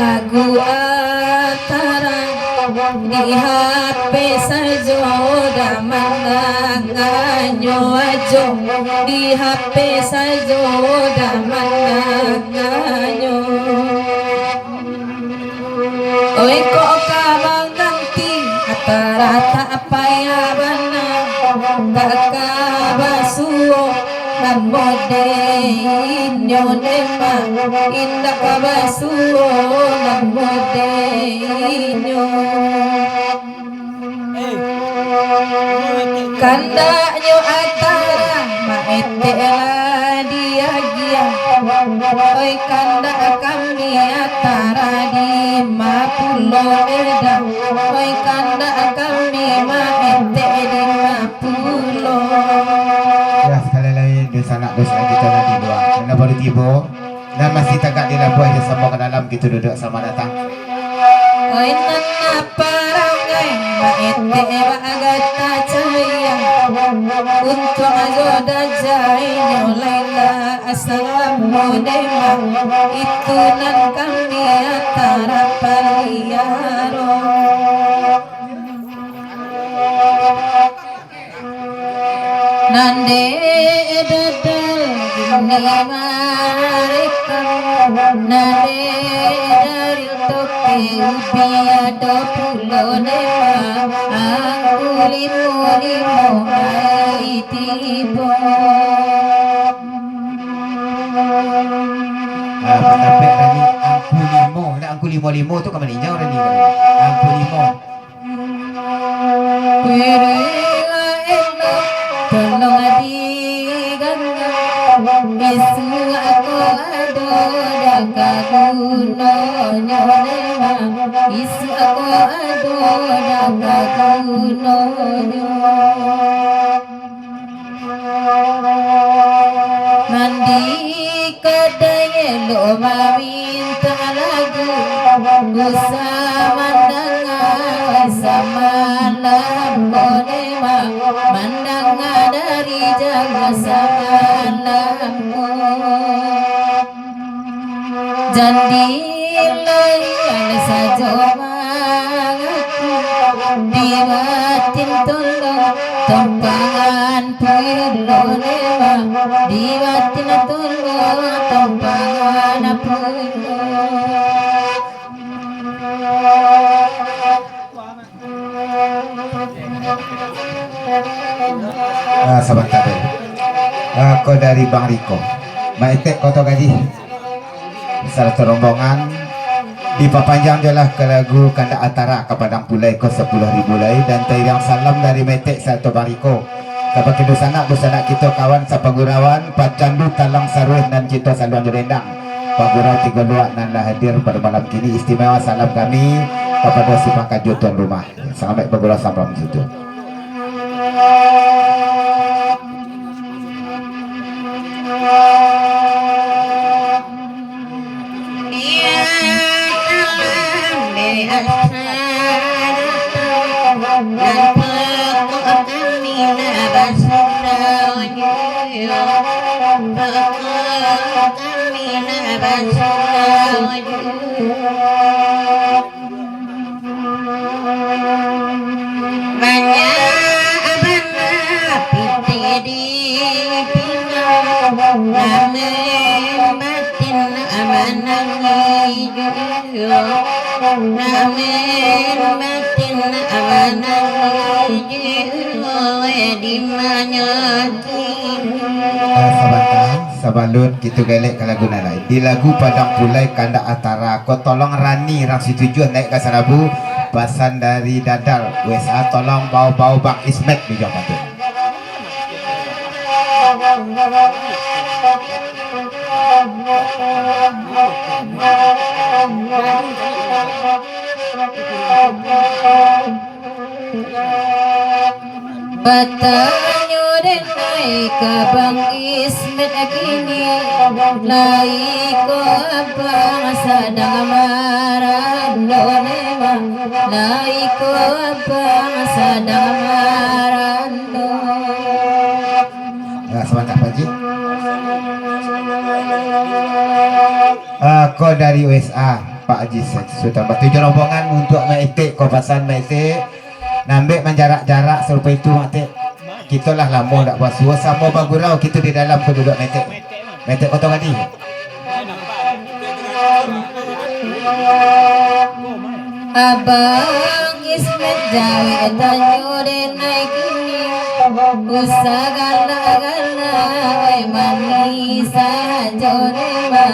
lagu Atara di HP sajoda mananganyo ajo di HP sajoda mananganyo oi kok kabang ganti Atara tak payabana tak kabasuo namode inyo nema indak kabasuo namode inyo kandaknyo Atara maetela dia gia oi kandak kami Atara di Mapulo Eda oi kandak kami maete di Mapulo. Ya sekali lagi dosa anak dosa kita nanti doa karena baru tiba dan masih tegak di labuh aja sama ke dalam gitu duduk sama datang. Oi nana parangai maete agata cahaya untuk ajoda jaya laila assalamualaikum itu nan kami Atara paliaro nande dadal gini mereka nande dari toke ubia do pulo nema aku limo hai tibo Sampai tadi angku limo tu kemana jauh tadi angku limo. Tolong adiganga isu aku ado daga guno nyonema isu aku ado daga guno mandi kadaya lo maminta lagu bersama dengan sama lamponema mandangan dari jaga samalamku jandi layan saja mangaku diwatin tolong tompangan pulo nema diwatin tolong tompangan pulo. Sebentar deh. Aku dari Bang Riko. Maitek Koto Gaji. Satu rombongan dipapanjang jelah ke lagu Kanda Atara ke Padang Pulai ke 10.000 lay dan tayang salam dari Maitek satu Bang Riko. Dapat kita sanak busana kita kawan sapagurawan Pak Candu Talang Saruh dan Cito Saluan Jurendang. Pak Gurau Tiga Luak dan hadir pada malam kini. Istimewa salam kami kepada si pangkat tuan rumah. Sampai Pak Gurau sampai situ. Sabalun gitu gelek ke lagu lain di lagu Padang Pulai Kanda Atara kau tolong Rani rang situjuh naik ke Sarabu pasan dari Dadal USA tolong bau-bau Bang Ismet di Jawa Barat. Batanyo den naik ke Bang Ismet kini laiko abang sadang marando nema laiko abang sadang marando. Sebentar Pak Ji. Aku dari USA Pak Haji Sultan Batu rombongan untuk maitik kawasan maitik nambik menjarak-jarak serupa itu mati kita lah lama tak puas sama bagurau kita di dalam penduduk maitik kota tadi Abang Ismet Jawi Tanjure naik ini Usagala-gala Wai manisa jone ma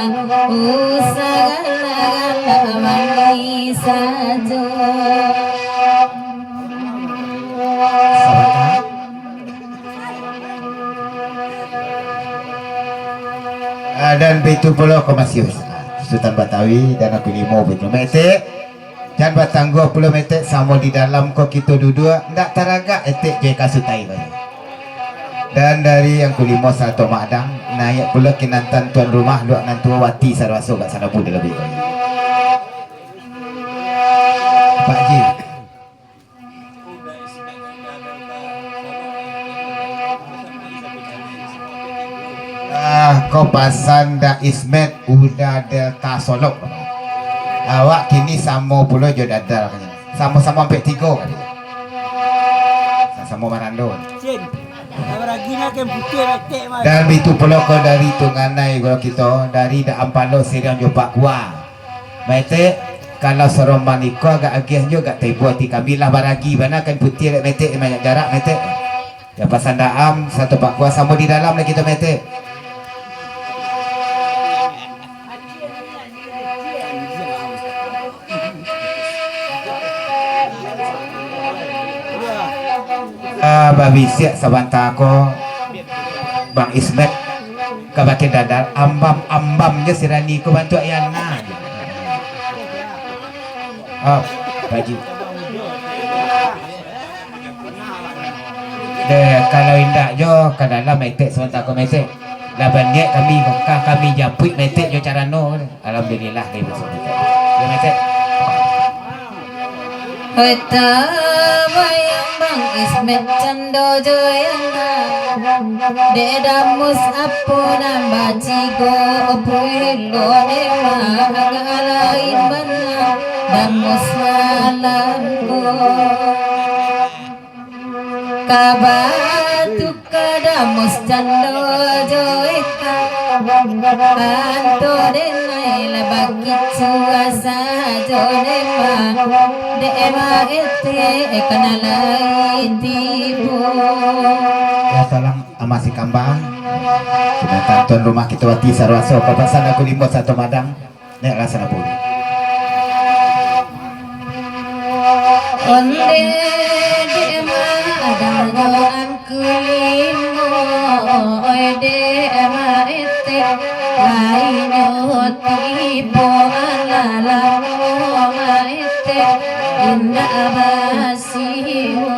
Usagala-gala manisa jone dan begitu pula Komasius Sultan Batawi dan aku limo betul metik dan batangguh pula metik sama di dalam kau kita duduk ndak teragak etik je kasutai dan dari yang kulimo satu madang naik pula kinantan tuan rumah luak nantua wati sarwaso kat sana pun dia lebih Pak Haji kau pasan dah Ismet udah Delta Solok awak kini sama pula je dadar sama-sama sampai 3 kali sama Marando dan itu pula kau dari Tunganai kalau kita dari dah Ampalo Serian Jopak Kuah mete kalau seroman iko agak agih juga tebo ti kamilah baragi mana kan putih mete banyak jarak mete ya pasan daam satu Pak Kuah sama di dalam lah kita mete babi siap sabanta ko Bang Ismet kabakin dadar ambam-ambamnya sirani ko bantu ayana baju kalau indak jo kadang metek sebentar ko metek laban dia kami japuit metek jo cara no alhamdulillah dia besok metek Bayang Bang Ismet Cando Joyana Dedamus apuna bacigo Puilo nema agalain bana Damus malamko Kabatu kadamus Cando Joyka Anto denai labakit suasa jonema Dema ete kanalai tipu ya salam amasi kambang sunatan tuan rumah kita wati sarwaso kapasan aku limo satu madang nek rasa pun onde dema adanya angku limo ode ema ete lainyo tipu alala ete indah basiho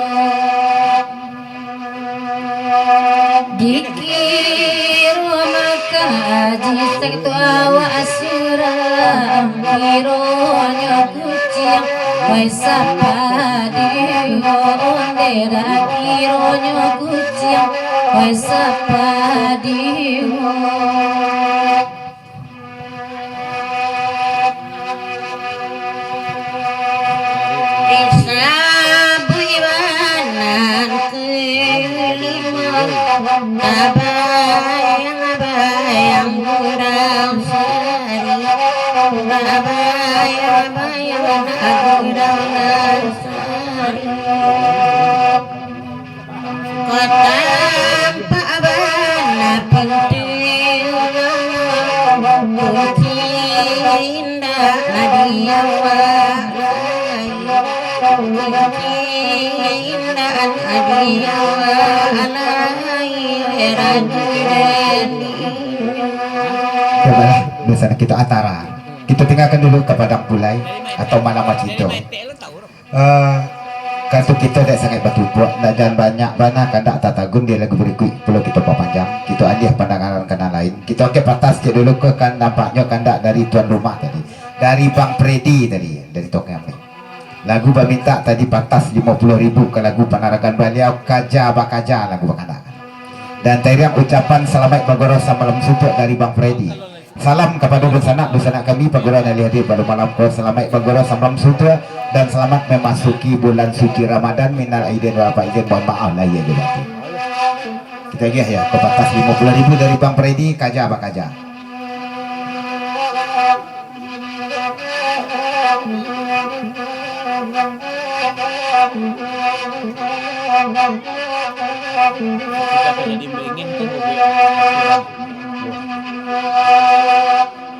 dikir maka aji sektu awa asura kironya kucing waisa padiho ondera kironya kucing waisa padiho Abayang gurau sari Abayang gurau sari Kota Pak Abana pintu Kunci indah hadiah walai Kunci indah hadiah walai coba biasanya kita antara kita tinggalkan dulu ke Padang Pulai atau mana Macito kantuk kita dah sangat batu buat dan banyak banyak kandak tatagun dia lagu berikut perlu kita panjang kita alih pandangan kena lain kita okey patas ke dulu ke kan nampaknya kandak dari tuan rumah tadi dari Bang Freddy tadi dari Tokyo lagu minta tadi patas 50.000 ke lagu Panaragan Baliau Kaja Bakaja lagu Bakandakan dan teriak ucapan selamat bagorosa malam support dari Bang Freddy Salam kepada dosa-dosa kami Pagura yang hadir pada malam kau. Selamat Pagura Sambam Sutra dan selamat memasuki bulan suci Ramadan. Minal aidin wal faizin, mohon maaf lah ya batin. Kita lihat ya, kepatas 50.000 dari Bang Freddy. Kaja apa kaja?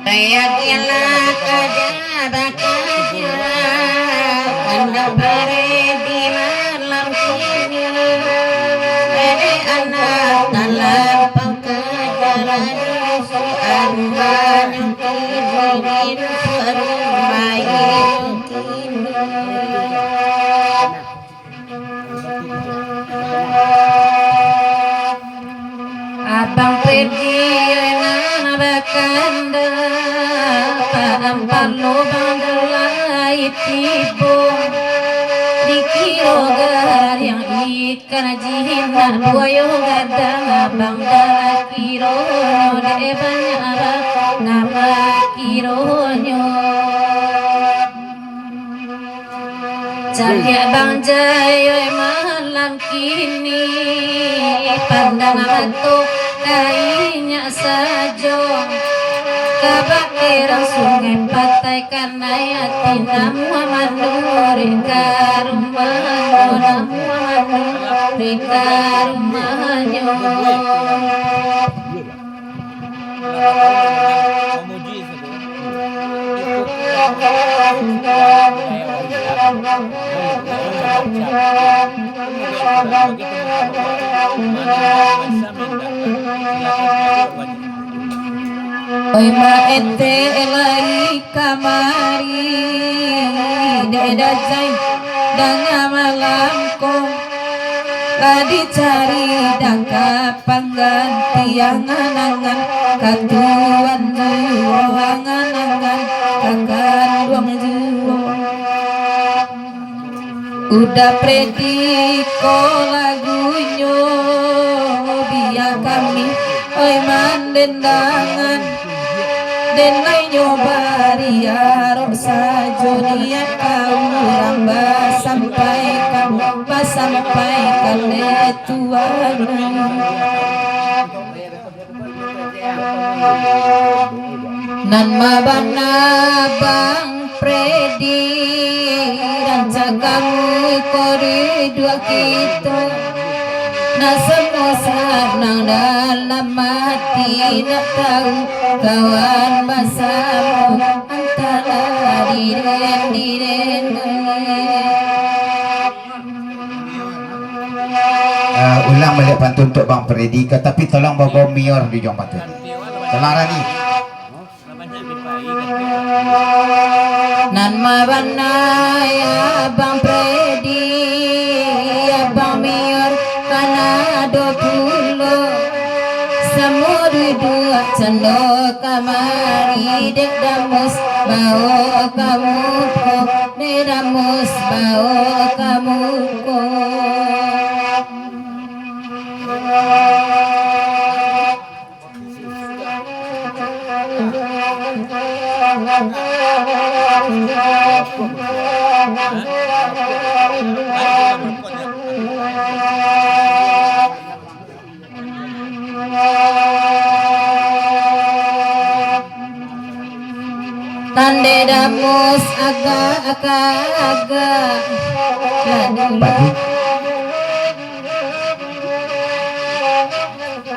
Rayakilah kaja bakaja anda bare di malam kini ede anak dalam pengkajaran anda nyukirin permain kini. Abang pergi nana bakanda pampar lubang delai tipu dikiro gar yang ikan jinak buayo gadang abang dah kiro de banyak abang nama kironyo cari abang jayo malam kini pandang batu kainya saja kabakiran sungai pantai karena yatim Muhammad Nuri karumahnya Muhammad Nuri karumahnya oi ma ente elai kamari deda jai danga malamku ladi cari dangka pangganti yang anangan katuan jiwa anangan kakak duang jiwa udah prediko lagunya biar kami oi mandendangan denai nyobari arok sajo niat kau ramba sampaikan Tuhan nan mabana Bang Freddy rancanganmu kori dua kita nah semua senang dalam hati nak tahu kawan masamu antara diren ulang balik pantun untuk Bang Freddy tapi tolong bawa mior di jom pantun tolong Rani nan mabana ya Bang Freddy ya Bang mior kana 20 semua dua cendo kamari dek damus bawa kamu ko dek damus bawa kamu ko tande damus agak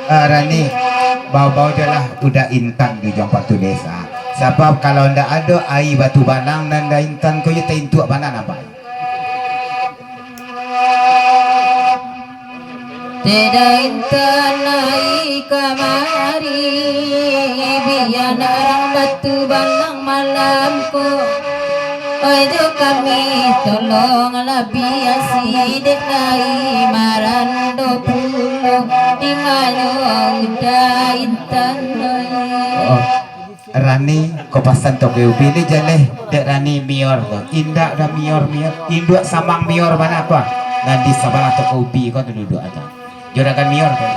Rani bau-bau jelah udah intan di jom patu desa sebab kalau ndak ada air batu banang dan ndak intan kau yata intu banan apa tidak intan naik kamari biar narang batu banang malamku ojo kami tolonglah biasi dek naik maran 20 di mana udah intan Rani kau pasan tok ubi ni jaleh dek Rani mior tu indak dah mior induk samang mior mana apa nanti sabalah tok ubi kau tu duduk aja juragan mior tu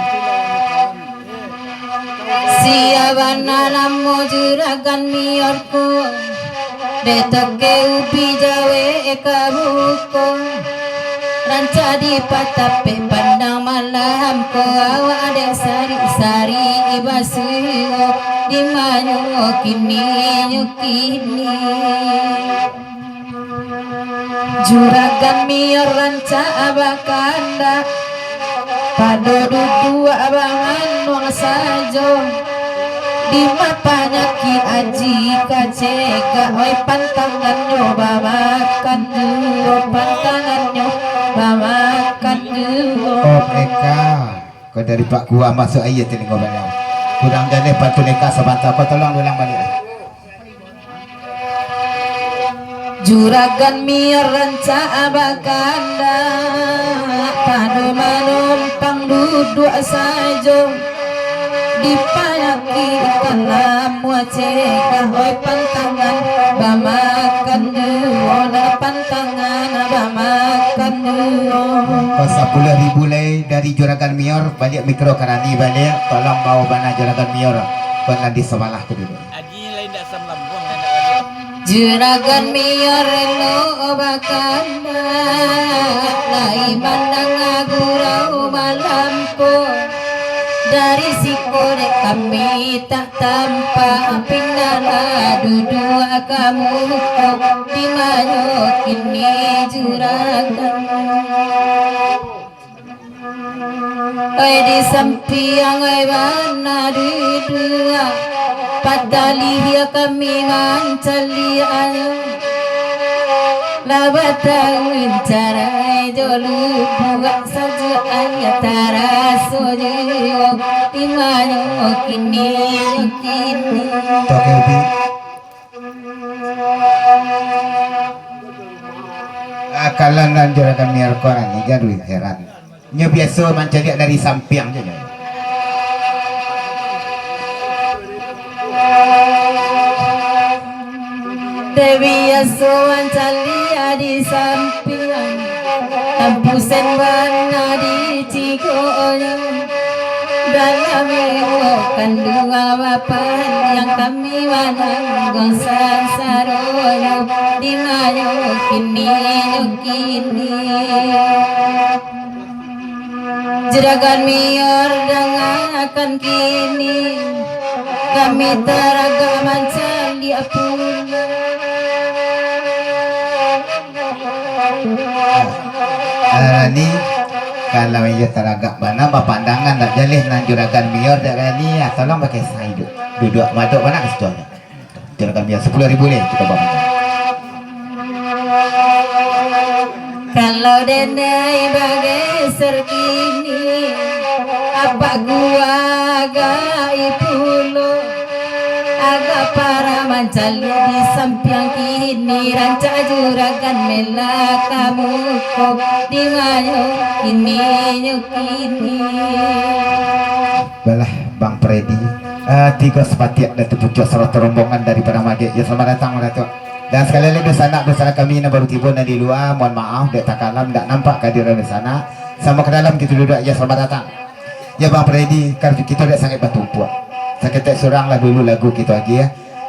siapa nalamu juragan miorku detoke ubi jawe kabuko ranca di patape pandang malam ko awa ada sari-sari ibasuo di manyo kini nyukini juragan mior ranca abakanda padodu dua abangan wang sajo di mapanya ki aji kaceka oi pantangan nyoba makan duo pantangan nyoba makan duo Oh Eka, kau dari Pak Gua masuk aja telinga banyak. Kurang jadi bantu Eka sebentar, kau tolong ulang balik. juragan mior ranca abakanda padu manumpang duduk sajo dipayaki kalam waceka oi pantangan bamakan duo na pantangan bamakan duo Kau 10.000 lei dari Juragan Mior balik mikro karani balik, tolong bawa bana Juragan Mior. Kau nanti sebalah tu dulu. Aji lain dak sam lambung lain dak radio. juragan mior lo bakanda lai mandang agurau malampo dari sikore kami tak tampak pindah duduk kamu di manyo kini juragan oi di sampiang oi mana dudua padali dia kami mancali ayo labatang cara jolu buka saja ayat taraso jiwa timanyo kini Toke ubi. Akalan Juragan Mior koran ni jadi heran. Nya biasa mencari dari sampiang je. Dewi Yasuan calia di samping Tampusen warna di cikonya dalam kandungan bapak yang kami wanang gosang saroyo di mayo kini juragan mior dengarkan kini kami teragaman cali apuna Ni kalau ia teragak mana pandangan tak jalih nan Juragan Mior dak ni tolong pakai saya duduk maduk mana ke situ. Juragan Mior 10.000 leh kita bawa. kalau denai bagai sergini apa gua gai pulo agak para mancali di samping kini ranca juragan mela kamu kok di mayo kini Balah Bang Freddy, tiga sepatiak dan terpucuk serta rombongan daripada Magek. Ya selamat datang Datuk. Dan sekali lagi bersama kami yang baru tiba di luar. Mohon maaf, tak kalam, tak nampak kehadiran di sana. Sama ke dalam kita duduk. Ya selamat datang. Ya Bang Freddy, karena kita dah sangat bertumpu. Saya kata suranglah dulu lagu kita lagi ya.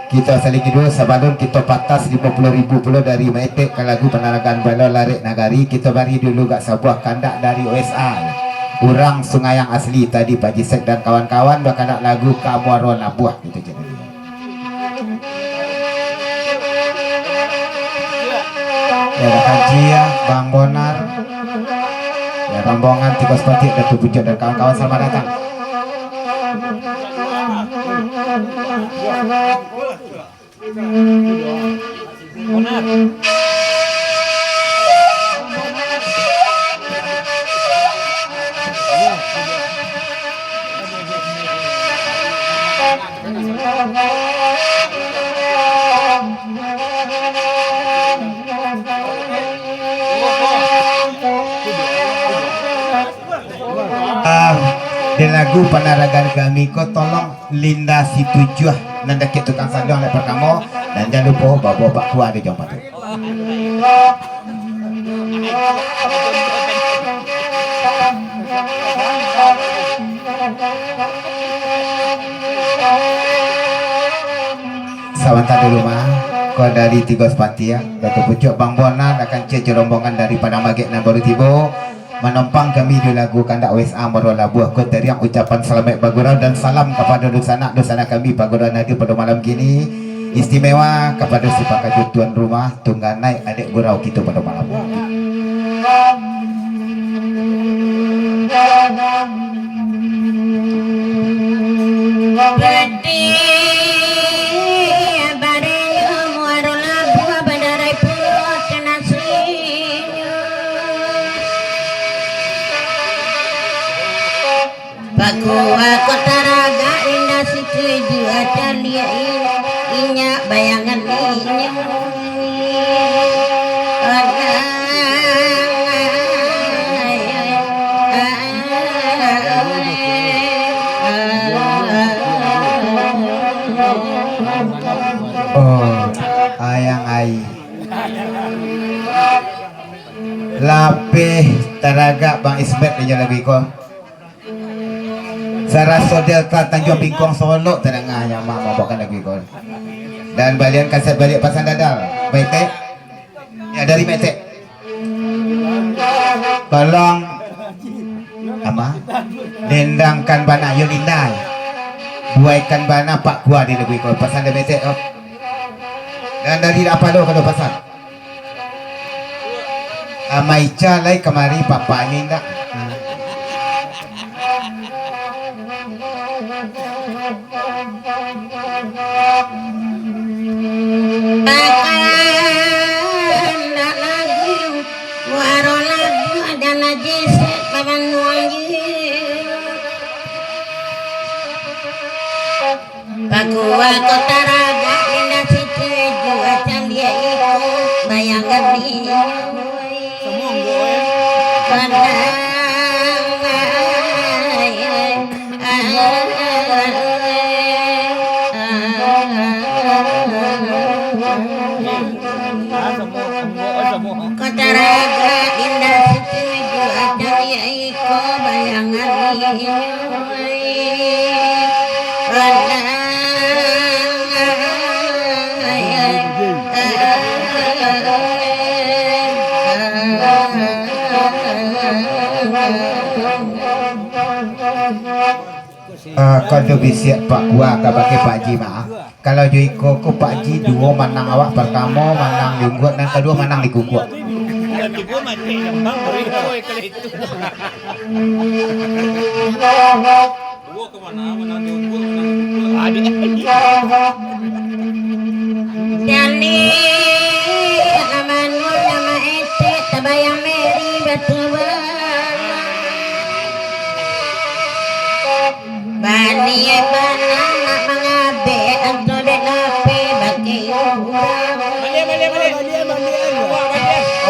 Kita saling dulu sebelum kita patas 50.000 pula dari Metek ke lagu penerangan bala larik nagari. Kita bari dulu gak sebuah kandak dari OSA. Orang sungai yang asli tadi Pak Jisek dan kawan-kawan dah kandak lagu Kamuaron Labuah gitu jadi. Ya Haji ya, Bang Bonar. Ya rombongan tiga seperti Datuk Pucuk dan kawan-kawan selamat datang. Di lagu penerangan kami kau tolong Linda si tujuh nanda kita tukang sandang oleh pertama dan jangan lupa bawa Pak Kuah di jompa tu. Sawanta dulu mah. Kau dari Tiga Sepati ya. Datuk Pucuk Bang Bonan akan cek rombongan dari Padang Magek dan Baru Tibo. Menumpang kami di lagu Kandak WSA Merola Buah Kota yang ucapan selamat bagurau dan salam kepada dosana kami bagurau hadir pada malam kini. Istimewa kepada si pakajut tuan rumah Tungganai adik gurau kita pada malam ini. Pakua kota raga indah situ jua calia inya bayangan inya Oh, ayang ai lapeh taraga Bang Ismet aja lagi kok. Saraso Delta Tanjung Bingkong Solo terengahnya mak bawakan lagi kon. Dan balian kaset balik pasang dadal. Mete. Ya dari Mete. Tolong apa? Dendangkan bana Yolindai. Buaikan bana Pak Gua di lebih kon pasang dari Mete. Oh. Dan dari apa lo kalau pasang? Amaica lai kemari papa ini enggak. Pakua kota raga indah situ jua candia iku bayangan dia kota raga indah situ jua candia iku bayangan dia Kalau bisiak Pak Gua ke pakai Pak Ji mah. Kalau Joiko ku Pak Ji dua manang awak pertama manang lunggut dan kedua manang di kuku. Nanti gua mati bang beri kau kalau itu. Gua kemana? Mana dia gua mana? Adik. Jali nama nur nama ete tabayang meri batu bani bana nak mengabe anto dek lape bagi urang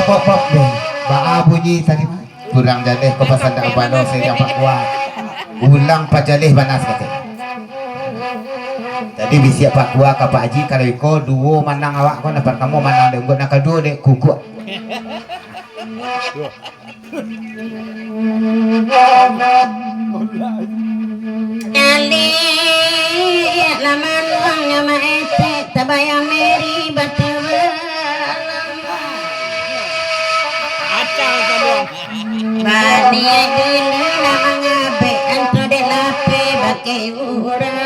Pop deh. Ba bunyi tadi mah. Kurang jaleh ke pasal dak bano saya Pak Gua. Ulang pajaleh banas kata. Tadi bisiak Pak Gua ke Pak Haji kalau iko dua manang awak kau dapat kamu manang dek nak kedua dek kuku. Jali laman wang nama ete tabayang meri batu bani dulu nama ngabe anto dek lape bagi urang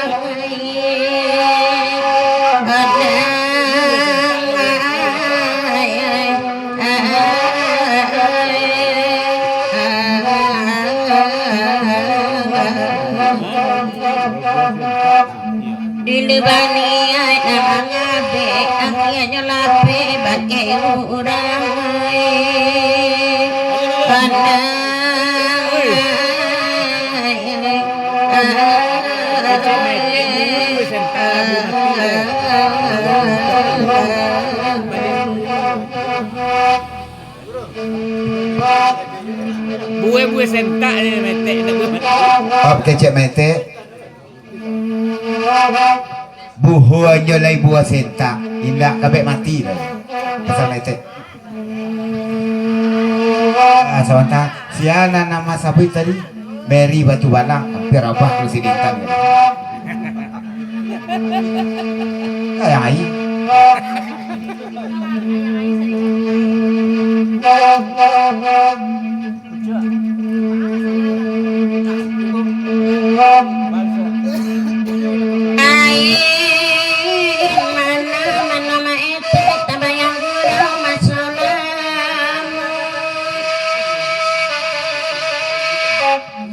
dulu bani nama ngabe akhirnya lape bagi urang Bue sentak ni metek nak buat. Op kecek mete. Buhu aja lai buah sentak. Indak kabeh mati lah. Pasal mete. Sawanta siana nama sabit tadi Mary Batu Balang hampir abah lu sidintan lah yang ai.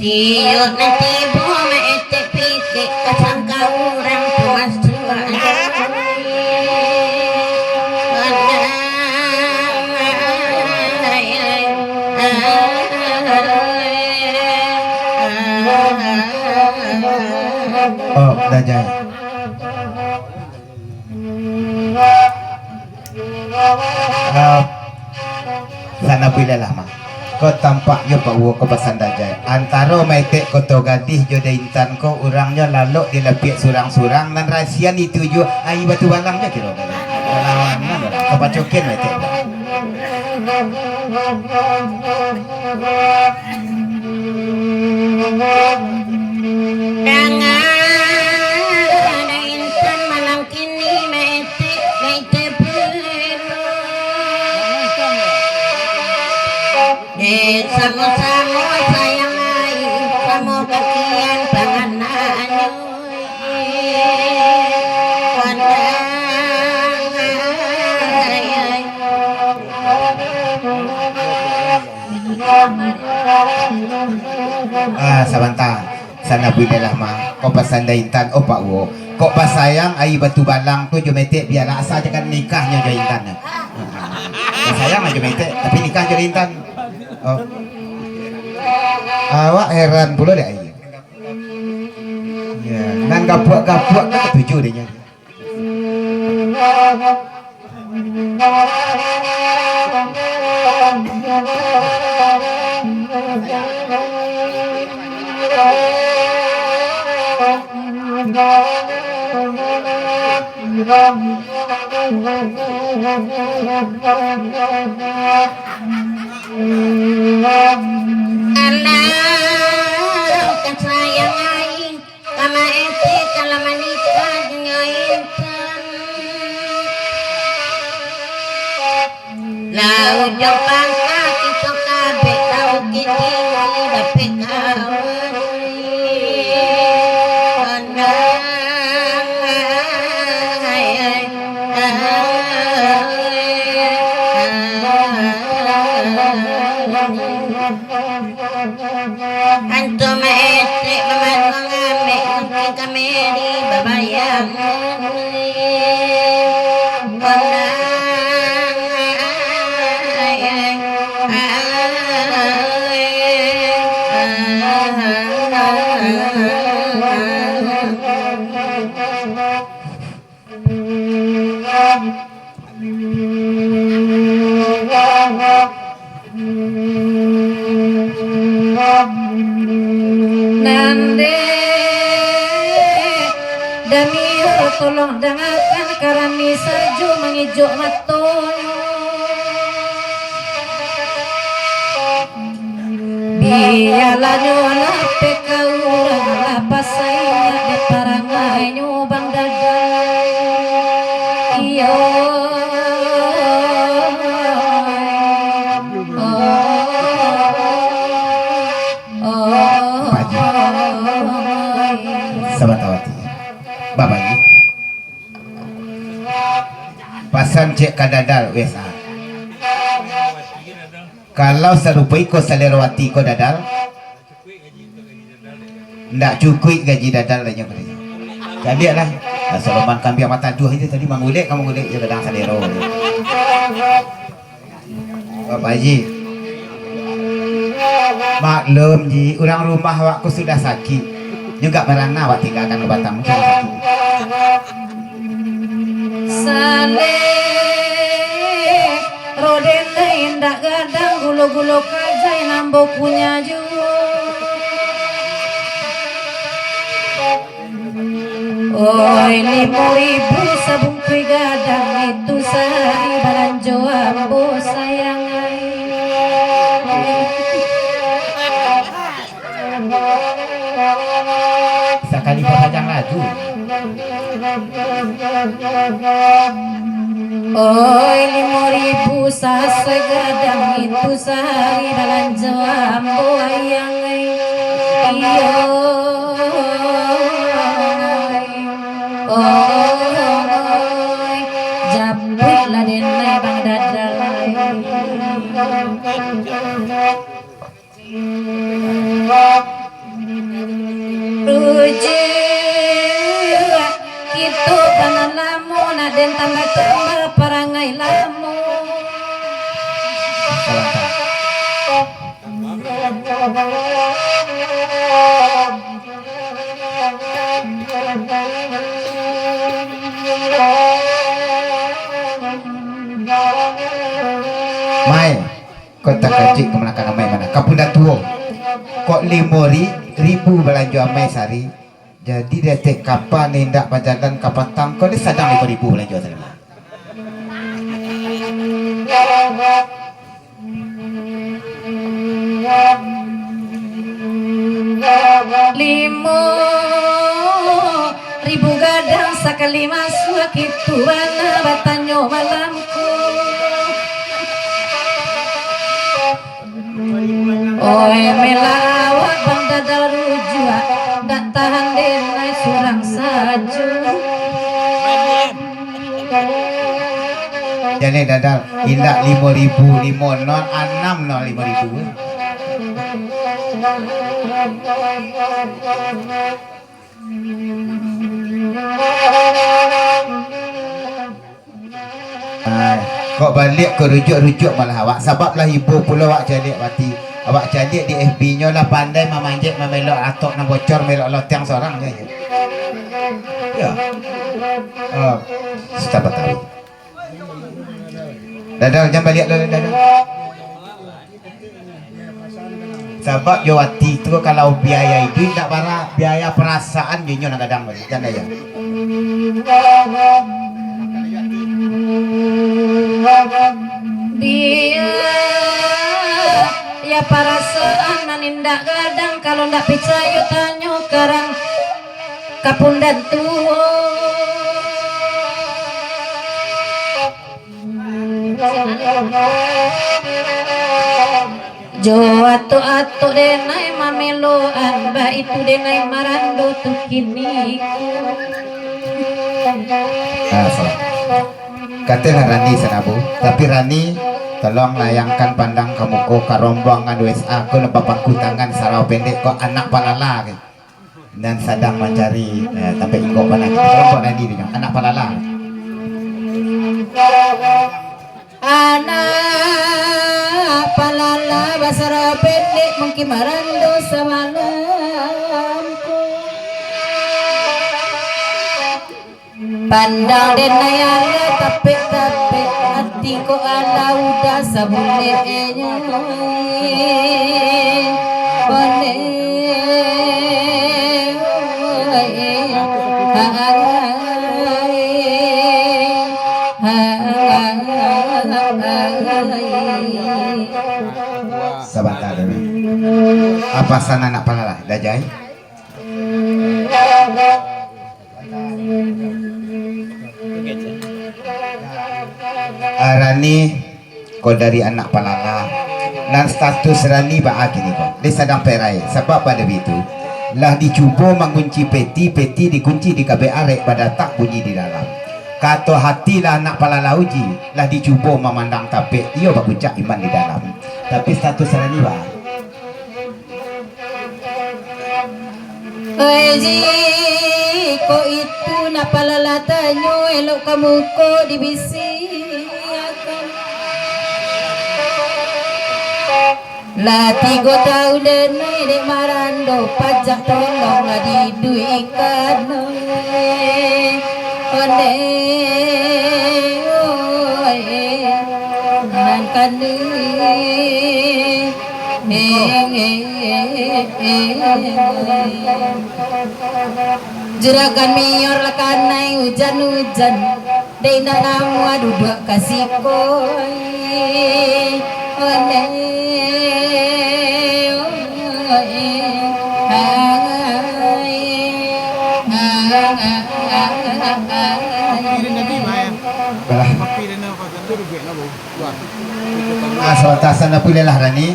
Tiut nanti buah ete pikir kasangka orang puas tua. Oh, dah jaya. Sana bila lama. Kau tampak yo Pak Wo ke pasan dajai. Antara maitek koto gadih jo intan ko orangnya lalu di lepik surang-surang dan rahsia itu jo ai batu balangnya kira. Lawan mana? Kau pacokin maitek. Ada intan malam kini maitek sama-sama sayang ai kamu kakian panganannya Sebentar sana bidalah mah kau pasan intan oh Pak Wo kok pas sayang ai batu balang tu jo metek biar asa kan nikahnya jo intan. Sayang aja metek tapi nikah jo intan. Oh. Awak heran pula deh ayah. Ya, nan gapuak-gapuak kan ketujuh deh nya. Alah sayang ai kama ete kalau menikah dengan intan lau jopang kita kabeh tau kiti dapet kawan antum ete mamat mengambil mungkin kami di babayang nande dami tolong dengarkan karami sarju mengijuk matoyo biarlah nyola peka urang lapas saya di parangai nyubang dadai iyo Sabatawati babanya pasan cek kadadal wesa kalau serupai ko salerwati ko dadal ndak cukup gaji dadal lainnya jadi lah Soloman kambing mata dua itu tadi mangulek kamu ngulek ya kadang salero Bapak Haji maklum ji orang rumah awakku sudah sakit juga merana awak tinggalkan Batam mungkin sakit saleh roden indak gadang gulo-gulo kajai nambo punya juga oi 5.000 sabung kui gadang itu sehari balanjo ambo sayang sekali pajang laju Oi 5.000 sasegadang itu sehari belanja ambo ayang iyo oi jabut lah denai bang dadal rujuk itu panan lamun aden tambah perangai lamun Mai kota kajik kemenakan amai mana kapunda tuo kok 5.000 belanja amai sari jadi detek kapan nindak pajalan kapan tangkol ni sadang 5.000 belanja sari limo ribu gadang sekali masuk itu mana batanyo malamku oi melawat bang dadal rujua dak tahan denai surang saju jadi dadal indak 5.000 limo non 6 non 5.000 kok balik ke rujuk-rujuk malah awak sebablah ibu pula awak jadi mati awak jadi di FB nya lah pandai memanjat memelok atok nak bocor melok loteng seorang je ya sudah tahu dadal jangan balik dulu dadal sebab jawati tu kalau biaya itu tak para biaya perasaan je nak kadang balik jangan ya dia ya perasaan manindak kadang kalau ndak percaya tanya karang kapundan tuo jo atu denai mameloan ba itu denai marando tu kini kata Rani sanabu tapi Rani tolong layangkan pandang kamu ko karombongan WSA ko napapaku tangan sarau pendek kok anak palala dan sedang mencari tapi ingko panas tolong Rani dengan anak palala anak palala basara pendek mungkin marando semalamku pandang denayala tapi hati ko ala udah sabulenya bone sebentar dulu apa sana anak palala dajai Rani kau dari anak palala dan status Rani baak ini kau dia sedang perai sebab pada itu lah dicuba mengunci peti dikunci di KB arek pada tak bunyi di dalam kata hati lah anak palala uji lah dicuba memandang tapik ia bakucak iman di dalam tapi status Rani baak Haji, kok itu napa lalatanyo elok kamu kok dibisiakan. Lah 3 tahun denai dek marando pajak tolong lah diduikan onde nankan juragan miyor lakanai hujan-hujan dena namu aduh dua kasih koi one Sebentar sana boleh lah Rani.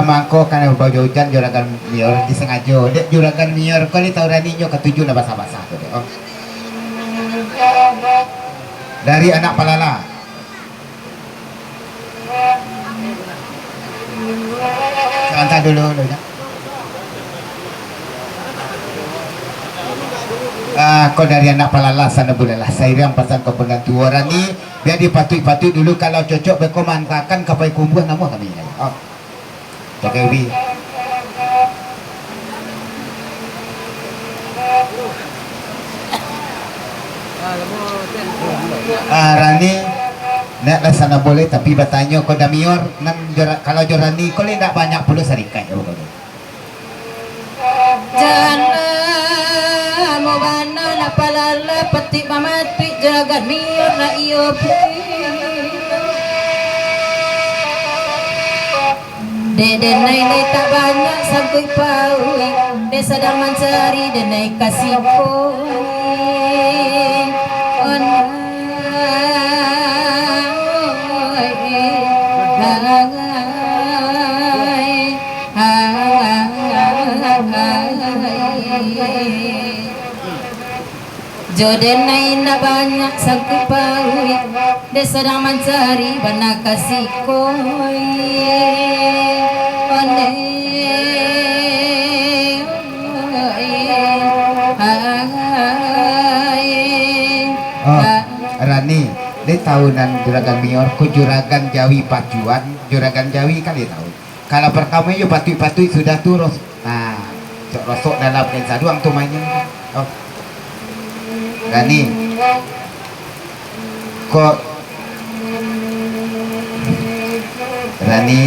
Mangko kan baju hujan juragan mior disengaja. Dek juragan mior kali tahu Rani nyo ketujuh na basa-basa tu dek. Oh. Dari anak Palala. Sebentar dulu ya. Kau dari anak Palala sana bolehlah. Saya yang pasang kau pengantu orang ni biar dipatui-patui dulu kalau cocok berkomantakan kapai kumbuh nama kami. Oh. Pakai ubi. Rani nak lah sana boleh tapi bertanya kau dah mior kalau Jorani kau ni tak banyak perlu sarikat ya betul. Jangan mau bana la palala peti pamati juragan mior na iyo Denai tak banyak sampai paui desa daman sari denai kasih Jodenai na banyak sangku paui desa daman sari bana kasih koi Rani, dia tahunan juragan mior, ku juragan Jawi pacuan, juragan Jawi kan dia tahu. Kalau pertama yo patui-patui sudah turun. Nah, rosok dalam lensa doang tu mainnya. Oh. Rani, kok Rani,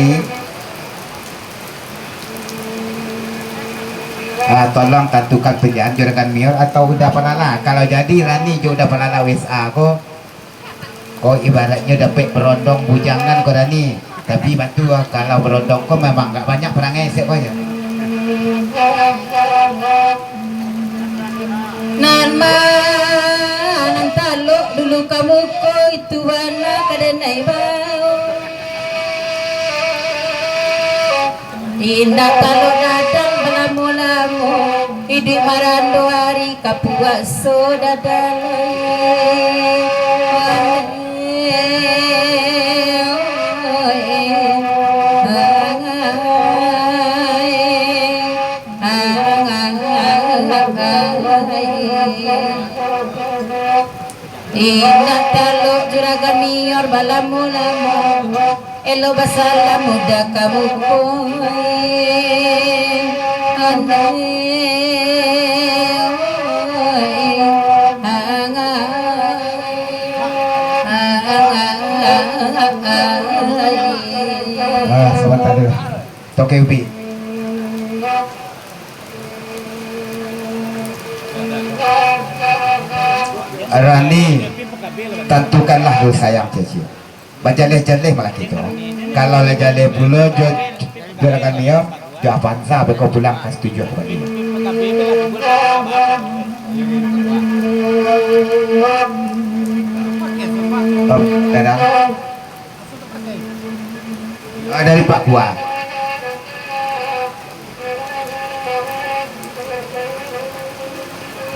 tolong tentukan pilihan juragan mior atau udah Palala. Kalau jadi Rani jo udah Palala WSA kok. Kau ibaratnya dapat berondong bujangan kau Rani. Tapi bantu kalau berondong kau memang nggak banyak perangai sih kau ya. Nan manang taluk dulu kamu ko itu warna kadenai bau indah taluk datang belamu-lamu hidup marando hari kapuaso dadalai Ingat taluk juragan mior balamu-lamu elo basala muda kamu sebentar dulu toke ubi Rani, tentukanlah dulu sayang cecil. Bajaleh-jaleh malah gitu. Kalau lejaleh pula juragan mior, jo avanza beko pulang ke setuju kembali. Oh, dadah. Dari Pak Buah.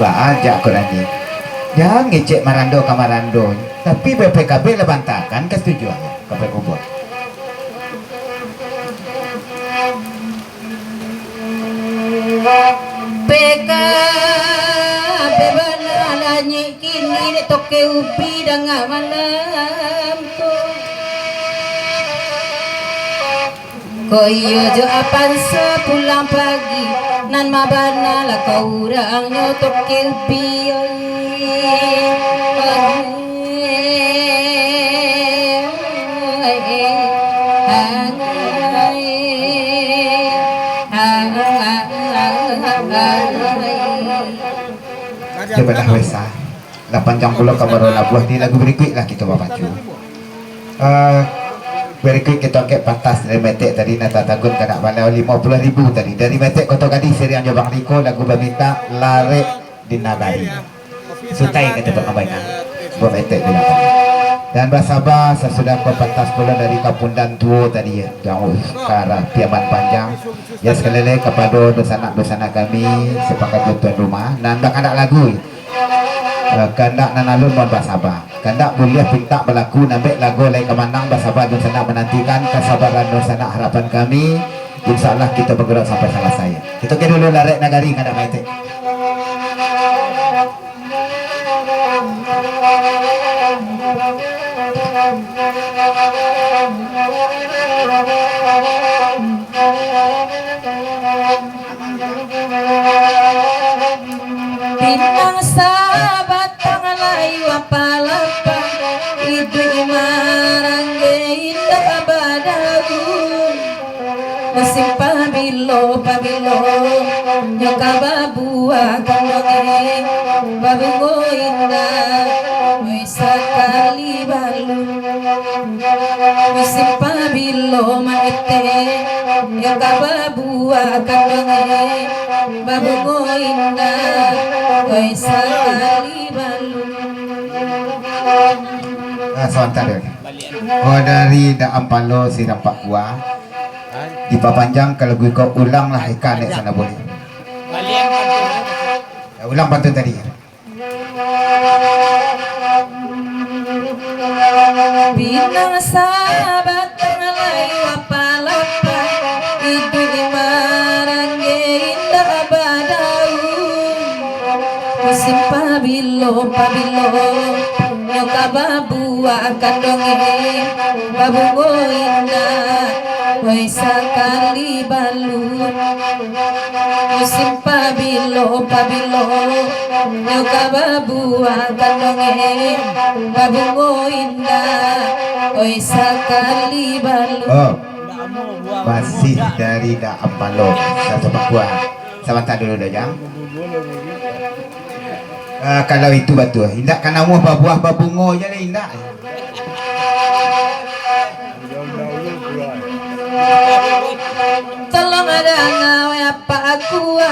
Ajak kau nanti. Jangan ngecek Marando ke Marando, tapi BPKB lebantakan kesetujuannya ke kubur. PKB banalanya kini toke upi dengan malam Koyo jo apan sepulang pagi nan mabana la kau urang nyo toke upi Coba dah wesa 8 pulau kamarona buah di lagu berikut lah kita baca berikut kita ke pantas dari metek tadi nata tagun kena balau 50.000 tadi dari metek Kota Gadis Serian Jabang Riko lagu berminta lare di nabari sutai kita berkebaikan buat etek binatang. Dan bersabah sesudah kau pantas pula dari Kapundan Tua tadi ya, jauh ke arah Piaman Panjang. Ya sekali lagi kepada dosa-dosa kami sepakat tuan rumah. Dan anak lagu kandak nanalun mohon bersabah. Kandak boleh pinta berlaku nambah lagu lain kemanang bersabah dan sana menantikan kesabaran dan sana harapan kami. InsyaAllah kita bergerak sampai selesai. Kita kira dulu larek nagari kandak maite. Bintang sahabat tangan layu apalapa itu marangge indah badaun musim pabilo nyoka babua kandoge babungo indah bisa kali balu musim pabilo maete nyoka babua kandoge babungo indah bisa kali balu. Sebentar ya. Oh dari Ampalo si Rampak Kuah di Papanjang kalau gue kau ulang lah ikan di sana boleh. Ulang pantun tadi. Bintang sahabat layu apalapa itu marangge indah badaun musim pabilo nyoka babua kandonge babungo indah bisa kali balun musim pabilo nyoka babua kandonge babungo indah bisa kali balun. Oh masih dari Ampalo satu Papua. Sebentar dulu dah. Kalau itu betul, indak kan namu buah babungo je lah indak. Tolong ada ngawe apa aku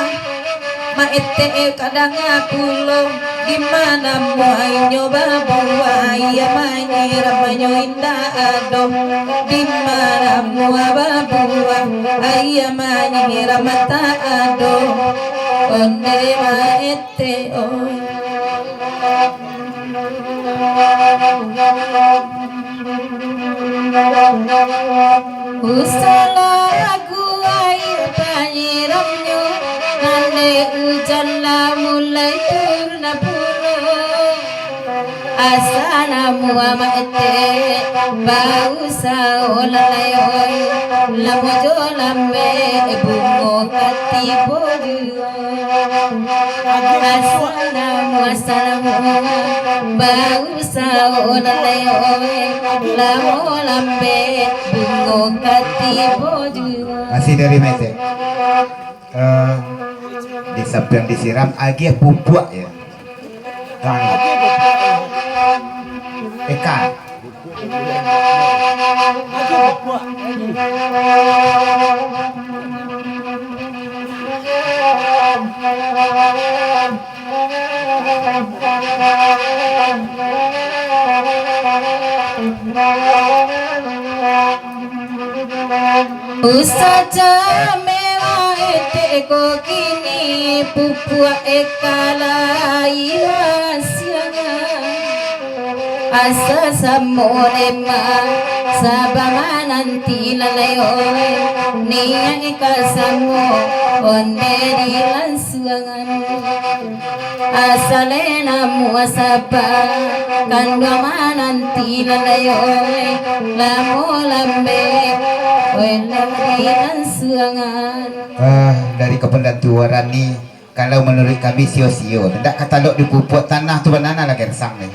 maete kadang pulo gimana mau nyoba buah ya manyiram manyo indah ado gimana mau buah ayah manyiram mata ado onde maete oi Usala aku air panyiramnya nande hujan lah mulai turun puro asana mua maete bau saolalayoy lamojo lambe bungo kati bodu asana mua bau saolalayoy lamo lambe bungo kati bodu. Masih dari Mete. Di samping disiram agi pupuk ya. Ikan. Usaha mewah ete ko kini pupua ekalai siangan asa samorema sabama nanti lalayoy niya ikasamo onderi lansuangan asalena muasapa kandama nanti lalayoy lamo lambe dari kependatua ni kalau menurut kami sio-sio tidak katalog di pupuk tanah tu banana lagi resang ni.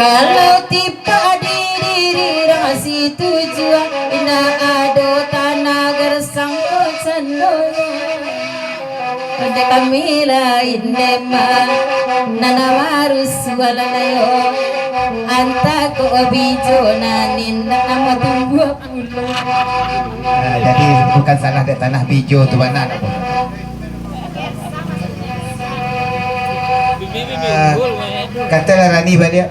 Kalau tiba diri rasi tujuan ina ado tanah gersang sendonya ada kami lain dema nana marus walalayo anta ko bijo nanin nama tumbuh pulau Jadi bukan salah di tanah bijo tu mana apa. Bibi unggul weh. Kata lah Rani balik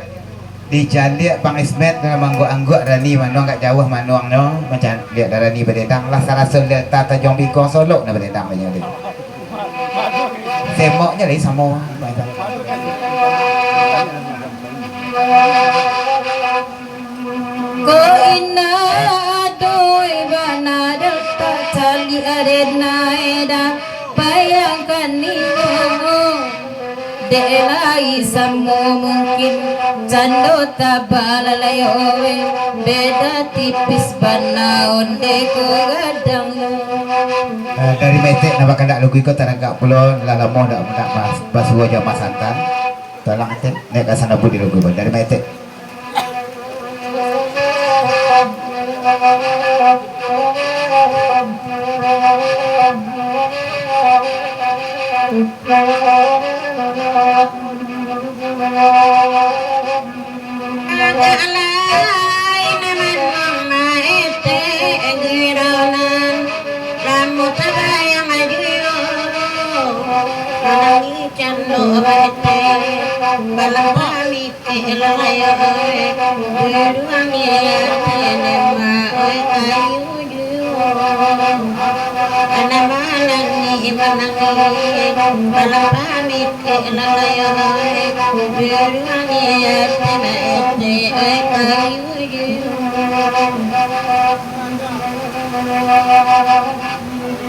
di candik Bang Ismet dengan mangguk-angguk Rani manuang kat jauh manuang no macam lihat dah Rani berdedang lah salah lihat tata jong bikong solok na berdedang banyak dia. Semoknya lagi sama. Ko ina adoy bana delta cali arena eda bayangkan niyo delai samo mungkin cando tabalalayo beda tipis bana onde ko gadang Dari metek nama kandak lugu ikut tarangga pulau lalamoh dak mas basuh aja mas santan. Tolong tek nek kasana budi lugu dari metek.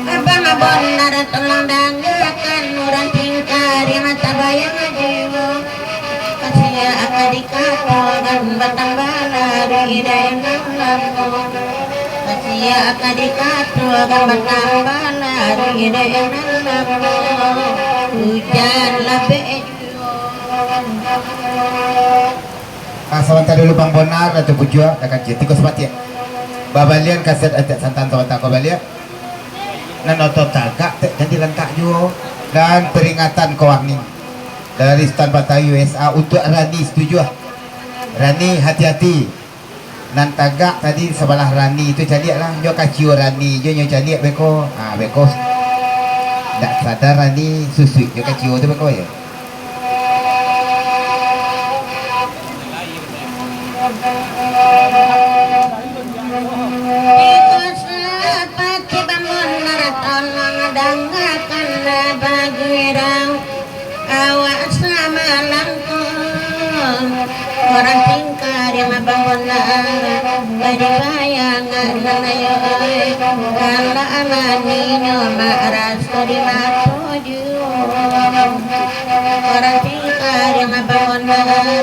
Abang abon nara tulang dangakan orang tingkar yang mata bayang jiwa kasih akadikato dan batang balari dan lamu kasih akadikato dan batang balari dan lamu hujan labeh Sebentar dulu Bang Bonar atau Pujua akan jadi kau sempat ya. Babalian kaset ajak santan tahu tak kau balik. Nanoto tagak jadi lengkap juga dan peringatan warning dari Stan Batai USA untuk Rani setuju ah. Rani hati-hati nan tagak tadi sebelah Rani itu cari lah jo kacio Rani jo nyo cari beko beko tak sadar Rani susu jo kacio tu beko ya. Orang tingkar yang bangun bagi bayangan nanayo kala amaninya maras di matoju orang tingkar yang bangun bagi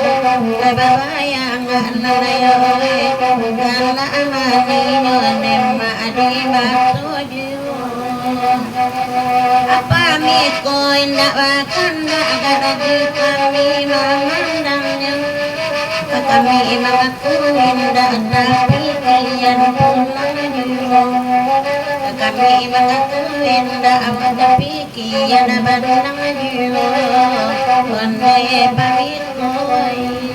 bayangan nanayo kala amaninya nema di matoju apa miko indak bahkan dak ada di kami memandangnya kami mengaku indah tapi kian pulang juga kami mengaku indah tapi kian badang juga pandai pamit koi